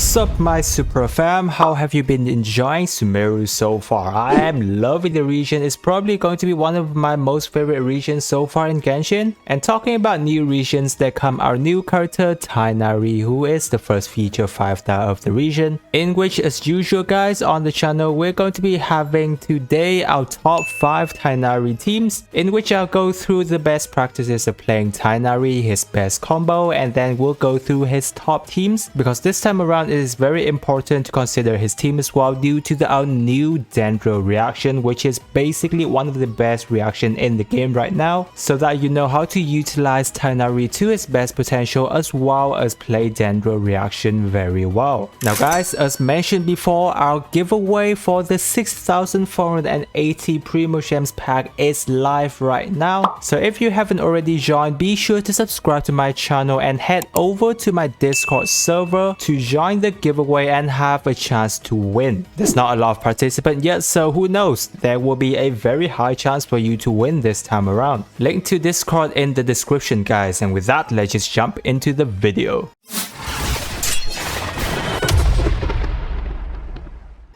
Sup my super fam, how have you been enjoying Sumeru so far? I am loving the region. It's probably going to be one of my most favorite regions so far in Genshin. And talking about new regions, there come our new character Tighnari, who is the first feature 5-star of the region, in which as usual guys on the channel we're going to be having today our top 5 Tighnari teams, in which I'll go through the best practices of playing Tighnari, his best combo, and then we'll go through his top teams, because this time around it is very important to consider his team as well due to our new Dendro reaction, which is basically one of the best reaction in the game right now, so that you know how to utilize Tighnari to its best potential as well as play Dendro reaction very well. Now guys, as mentioned before, our giveaway for the 6,480 Primos gems pack is live right now, so if you haven't already joined, be sure to subscribe to my channel and head over to my Discord server to join the giveaway and have a chance to win. There's not a lot of participants yet, so who knows, there will be a very high chance for you to win this time around. Link to Discord in the description guys, and with that let's just jump into the video.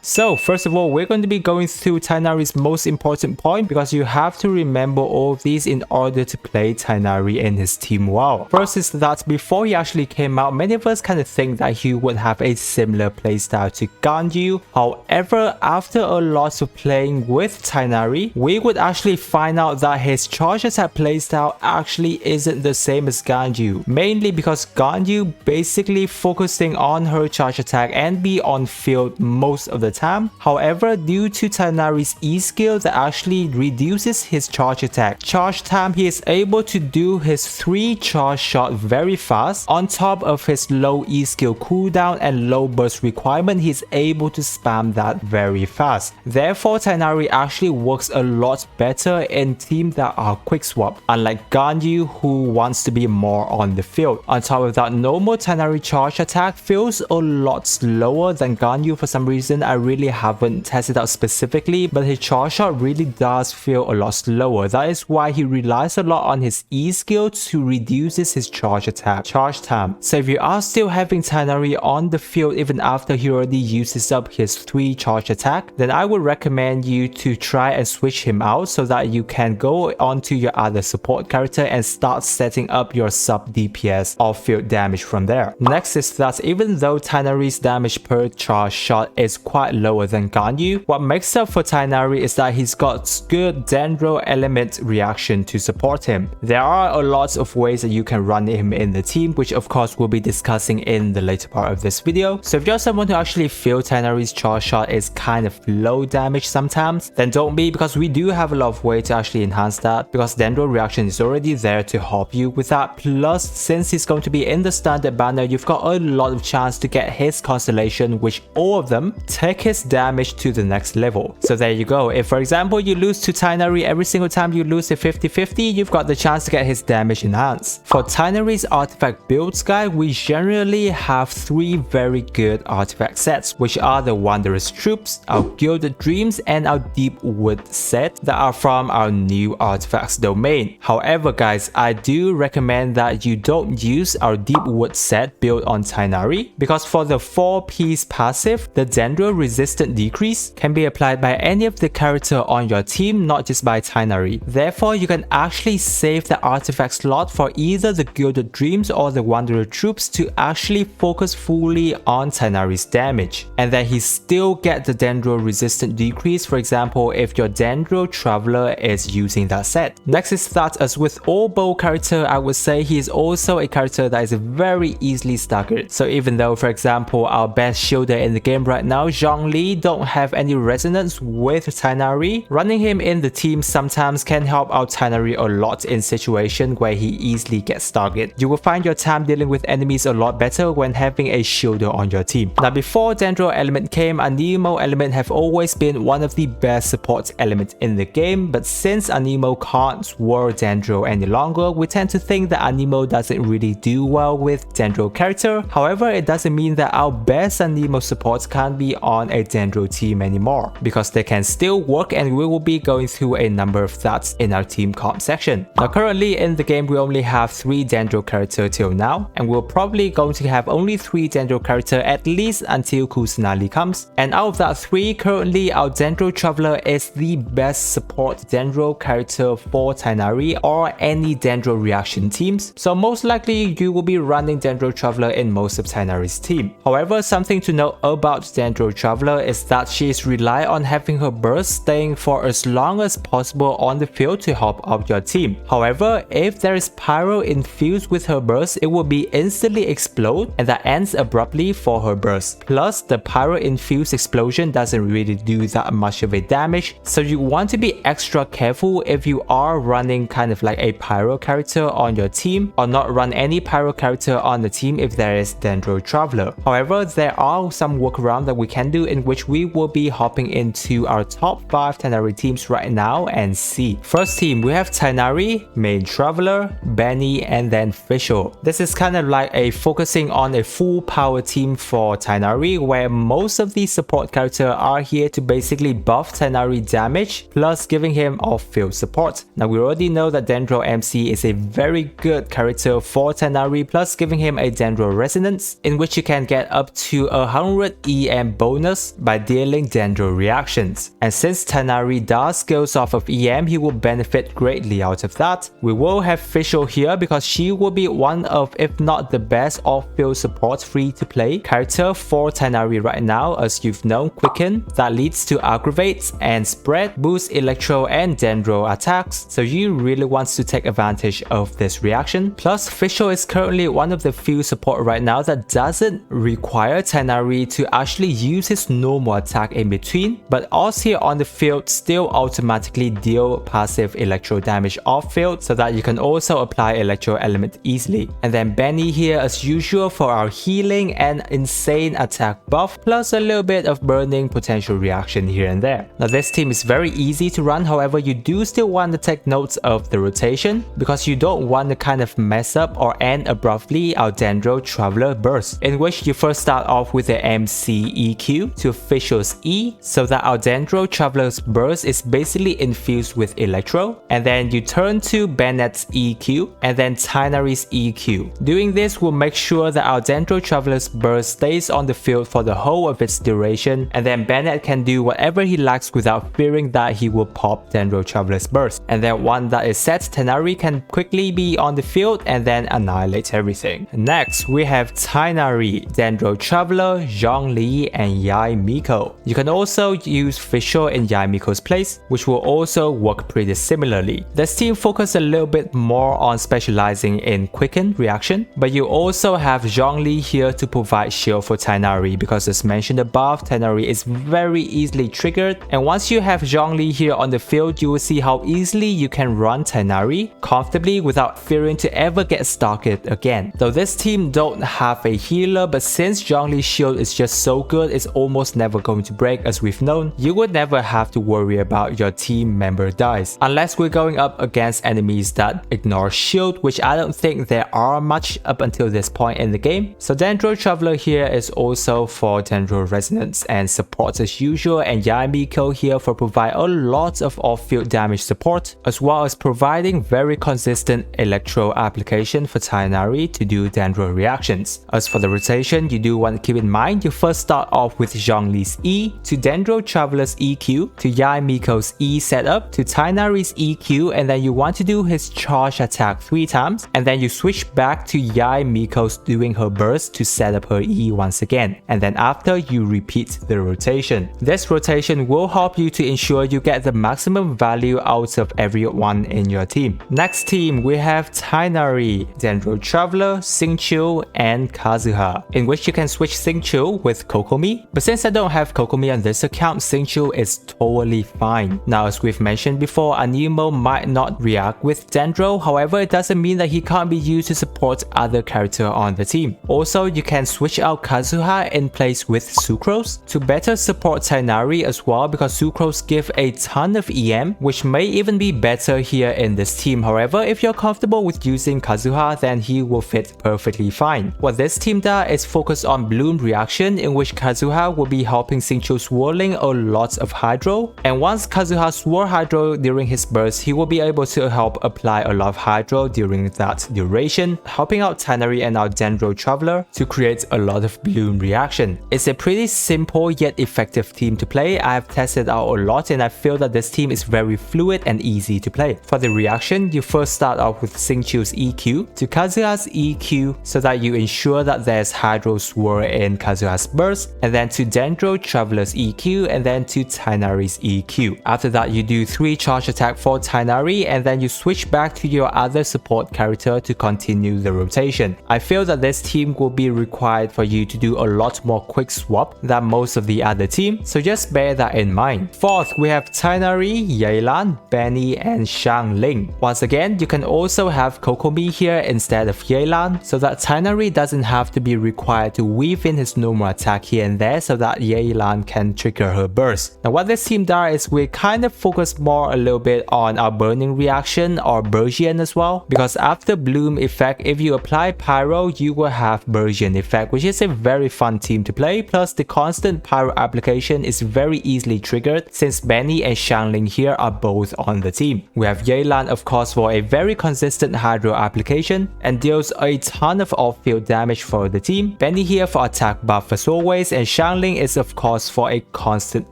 So first of all, we're going to be going through Tighnari's most important point, because you have to remember all of these in order to play Tighnari in his team well. First is that before he actually came out, many of us kind of think that he would have a similar playstyle to Ganyu. However, after a lot of playing with Tighnari, we would actually find out that his charge attack playstyle actually isn't the same as Ganyu, mainly because Ganyu basically focusing on her charge attack and be on field most of the time. However, due to Tighnari's E skill that actually reduces his charge attack charge time, he is able to do his 3 charge shot very fast. On top of his low E skill cooldown and low burst requirement, he is able to spam that very fast. Therefore, Tighnari actually works a lot better in teams that are quick swap, unlike Ganyu who wants to be more on the field. On top of that, normal Tighnari charge attack feels a lot slower than Ganyu for some reason. I really haven't tested out specifically, but his charge shot really does feel a lot slower. That is why he relies a lot on his E skill to reduce his charge attack charge time. So if you are still having Tighnari on the field even after he already uses up his 3 charge attack, then I would recommend you to try and switch him out so that you can go on to your other support character and start setting up your sub DPS or field damage from there. Next is that even though Tighnari's damage per charge shot is quite lower than Ganyu, what makes up for Tighnari is that he's got good Dendro element reaction to support him. There are a lot of ways that you can run him in the team, which of course we'll be discussing in the later part of this video. So if you're someone who actually feels Tighnari's charge shot is kind of low damage sometimes, then don't be, because we do have a lot of ways to actually enhance that, because Dendro reaction is already there to help you with that. Plus, since he's going to be in the standard banner, you've got a lot of chance to get his constellation, which all of them take his damage to the next level. So there you go. If for example you lose to Tighnari every single time you lose a 50-50, you've got the chance to get his damage enhanced. For Tighnari's artifact builds guide, we generally have 3 very good artifact sets, which are the Wanderer's Troops, our Gilded Dreams, and our Deep Wood set that are from our new artifacts domain. However guys, I do recommend that you don't use our Deep Wood set built on Tighnari, because for the 4-piece passive, the Dendro resistant decrease can be applied by any of the character on your team, not just by Tighnari. Therefore, you can actually save the artifact slot for either the Gilded Dreams or the Wanderer Troops to actually focus fully on Tighnari's damage, and then he still get the Dendro resistant decrease, for example if your Dendro Traveler is using that set. Next is that, as with all bow character, I would say he is also a character that is very easily staggered. So even though for example our best shielder in the game right now, Zhongli, don't have any resonance with Tighnari, running him in the team sometimes can help out Tighnari a lot in situations where he easily gets targeted. You will find your time dealing with enemies a lot better when having a shielder on your team. Now before Dendro element came, Anemo element have always been one of the best support elements in the game, but since Anemo can't war Dendro any longer, we tend to think that Anemo doesn't really do well with Dendro character. However, it doesn't mean that our best Anemo supports can't be on a Dendro team anymore, because they can still work, and we will be going through a number of that in our team comp section. Now currently in the game we only have 3 Dendro characters till now, and we're probably going to have only 3 Dendro characters at least until Kusanali comes. And out of that 3, currently our Dendro Traveler is the best support Dendro character for Tighnari or any Dendro reaction teams, so most likely you will be running Dendro Traveler in most of Tighnari's team. However, something to note about Dendro Traveler is that she is reliant on having her burst staying for as long as possible on the field to help out your team. However, if there is pyro infused with her burst, it will be instantly explode, and that ends abruptly for her burst. Plus, the pyro infused explosion doesn't really do that much of a damage, so you want to be extra careful if you are running kind of like a pyro character on your team, or not run any pyro character on the team if there is Dendro Traveler. However, there are some workarounds that we can do, in which we will be hopping into our top 5 Tighnari teams right now and see. First team, we have Tighnari, main Traveler, Benny, and then Fischl. This is kind of like a focusing on a full power team for Tighnari, where most of these support characters are here to basically buff Tighnari damage, plus giving him off-field support. Now we already know that Dendro MC is a very good character for Tighnari, plus giving him a Dendro Resonance, in which you can get up to 100 EM bonus by dealing Dendro reactions. And since Tighnari does skills off of EM, he will benefit greatly out of that. We will have Fischl here because she will be one of, if not the best off-field support free-to-play character for Tighnari right now. As you've known, Quicken, that leads to aggravate and spread, boost electro and Dendro attacks, so you really want to take advantage of this reaction. Plus, Fischl is currently one of the few support right now that doesn't require Tighnari to actually use his normal attack in between, but us here on the field still automatically deal passive electro damage off field, so that you can also apply electro element easily. And then Benny here as usual for our healing and insane attack buff, plus a little bit of burning potential reaction here and there. Now this team is very easy to run, however you do still want to take notes of the rotation, because you don't want to kind of mess up or end abruptly our Dendro Traveler burst, in which you first start off with the MC EQ to Fischl's E, so that our Dendro Traveler's burst is basically infused with electro, and then you turn to Bennett's EQ and then Tighnari's EQ. Doing this will make sure that our Dendro Traveler's burst stays on the field for the whole of its duration, and then Bennett can do whatever he likes without fearing that he will pop Dendro Traveler's burst. And then once that is set, Tighnari can quickly be on the field and then annihilate everything. Next, we have Tighnari, Dendro Traveler, Zhongli, and Yae Miko. You can also use Fischl in Yae Miko's place, which will also work pretty similarly. This team focuses a little bit more on specializing in quicken reaction, but you also have Zhongli here to provide shield for Tighnari, because as mentioned above, Tighnari is very easily triggered, and once you have Zhongli here on the field, you will see how easily you can run Tighnari comfortably without fearing to ever get stalked again. Though this team don't have a healer, but since Zhongli's shield is just so good, it's almost never going to break. As we've known, you would never have to worry about your team member dies, unless we're going up against enemies that ignore shield, which I don't think there are much up until this point in the game. So Dendro Traveler here is also for Dendro Resonance and support as usual, and Yae Miko here for provide a lot of off-field damage support, as well as providing very consistent electro application for Tighnari to do Dendro reactions. As for the rotation, you do want to keep in mind you first start off with Zhongli's E to Dendro Traveler's EQ to Yae Miko's E setup to Tighnari's EQ, and then you want to do his charge attack 3 times, and then you switch back to Yae Miko's doing her burst to set up her E once again, and then after you repeat the rotation. This rotation will help you to ensure you get the maximum value out of everyone in your team. Next team, we have Tighnari, Dendro Traveler, Xingqiu, and Kazuha, in which you can switch Xingqiu with Kokomi, but since I don't have Kokomi on this account, Xingqiu is totally fine. Now as we've mentioned before, Anemo might not react with Dendro, however it doesn't mean that he can't be used to support other character on the team. Also, you can switch out Kazuha in place with Sucrose to better support Tighnari as well, because Sucrose give a ton of EM, which may even be better here in this team. However, if you're comfortable with using Kazuha, then he will fit perfectly fine. What this team does is focus on Bloom reaction, in which Kazuha will be helping Xingqiu swirling a lot of Hydro, and once Kazuha swore Hydro during his burst, he will be able to help apply a lot of Hydro during that duration, helping out Tighnari and our Dendro Traveler to create a lot of Bloom reaction. It's a pretty simple yet effective team to play. I have tested out a lot and I feel that this team is very fluid and easy to play. For the reaction, you first start off with Xingqiu's EQ to Kazuha's EQ so that you ensure that there's Hydro swirl in Kazuha's burst, and then to Dendro Traveler's EQ, and then to Tighnari's EQ. After that, you do 3 charge attack for Tighnari, and then you switch back to your other support character to continue the rotation. I feel that this team will be required for you to do a lot more quick swap than most of the other team, so just bear that in mind. Fourth, we have Tighnari, Yelan, Benny, and Xiangling. Once again, you can also have Kokomi here instead of Yelan, so that Tighnari doesn't have to be required to weave in his normal attack here and there so that Yelan can trigger her burst. Now what this team does is we kind of focus more a little bit on our burning reaction or Bursian as well, because after Bloom effect, if you apply Pyro, you will have Bursian effect, which is a very fun team to play. Plus the constant Pyro application is very easily triggered since Benny and Xiangling here are both on the team. We have Yelan of course for a very consistent Hydro application and deals a ton of off-field damage for the team. Benny here for attack buff as always, and Xiangling is of course for a constant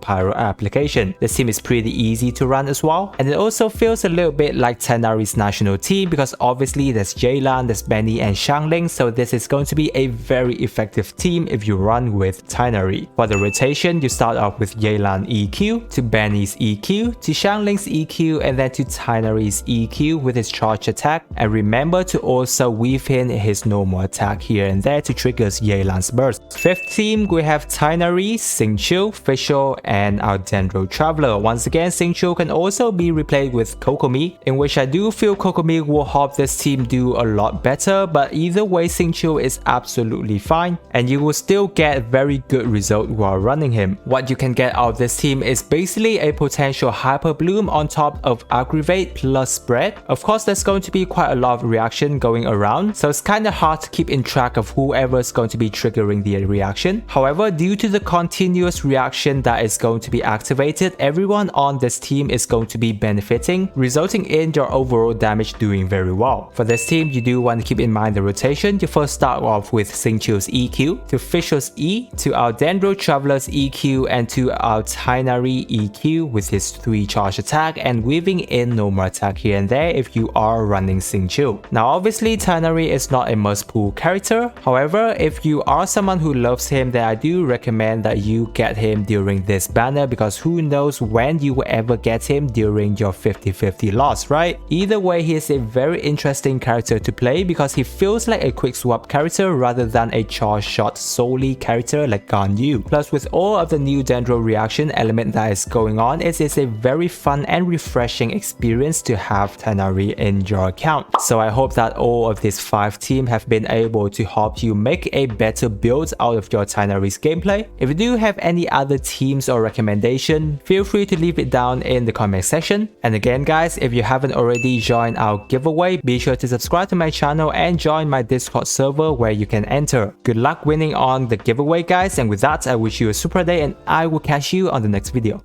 Pyro application. This team is pretty easy to run as well, and it also feels a little bit like Tighnari's national team because obviously there's Yelan, there's Benny and Xiangling, so this is going to be a very effective team if you run with Tighnari. For the rotation, you start off with Yelan EQ, to Benny's EQ, to Xiangling's EQ, and then to Tighnari's EQ with his charge attack, and remember to also weave in his normal attack here and there to trigger Yelan's burst. Fifth team, we have Tighnari, Xingqiu, Fischl, and our Dendro Traveler. Once again, Xingqiu can also be replayed with Kokomi, in which I do feel Kokomi will help this team do a lot better, but either way Xingqiu is absolutely fine and you will still get very good result while running him. What you can get out of this team is basically a potential Hyper Bloom on top of Aggravate plus Spread. Of course there's going to be quite a lot of reaction going around, so it's kind of hard to keep in track of whoever is going to be triggering the reaction. However, due to the continuous reaction that is going to be activated, everyone on this team is going to be benefiting, resulting in your overall damage doing very well. For this team, you do want to keep in mind the rotation. You first start off with Xingqiu's EQ, to Fischl's E, to our Dendro Traveler's EQ, and to our Tighnari EQ with his 3 charge attack and weaving in normal attack here and there if you are running Xingqiu. Now obviously Tighnari is not a must pull character, however if you are someone who loves him, then I do recommend that you get him during this banner, because who knows when you will ever get him during your 50-50 loss, right? Either way, he is a very interesting character to play because he feels like a quick swap character rather than a charge shot solely character like Ganyu. Plus with all of the new Dendro reaction element that is going on, it is a very fun and refreshing experience to have Tighnari in your account. So I hope that all of these 5 teams have been able to help you make a better build out of your Tighnari's gameplay. If you do have any other teams or recommendation, feel free to leave it down in the comment section. And again guys, if you haven't already joined our giveaway, be sure to subscribe to my channel and join my Discord server where you can enter. Good luck winning on the giveaway guys, and with that I wish you a super day and I will catch you on the next video.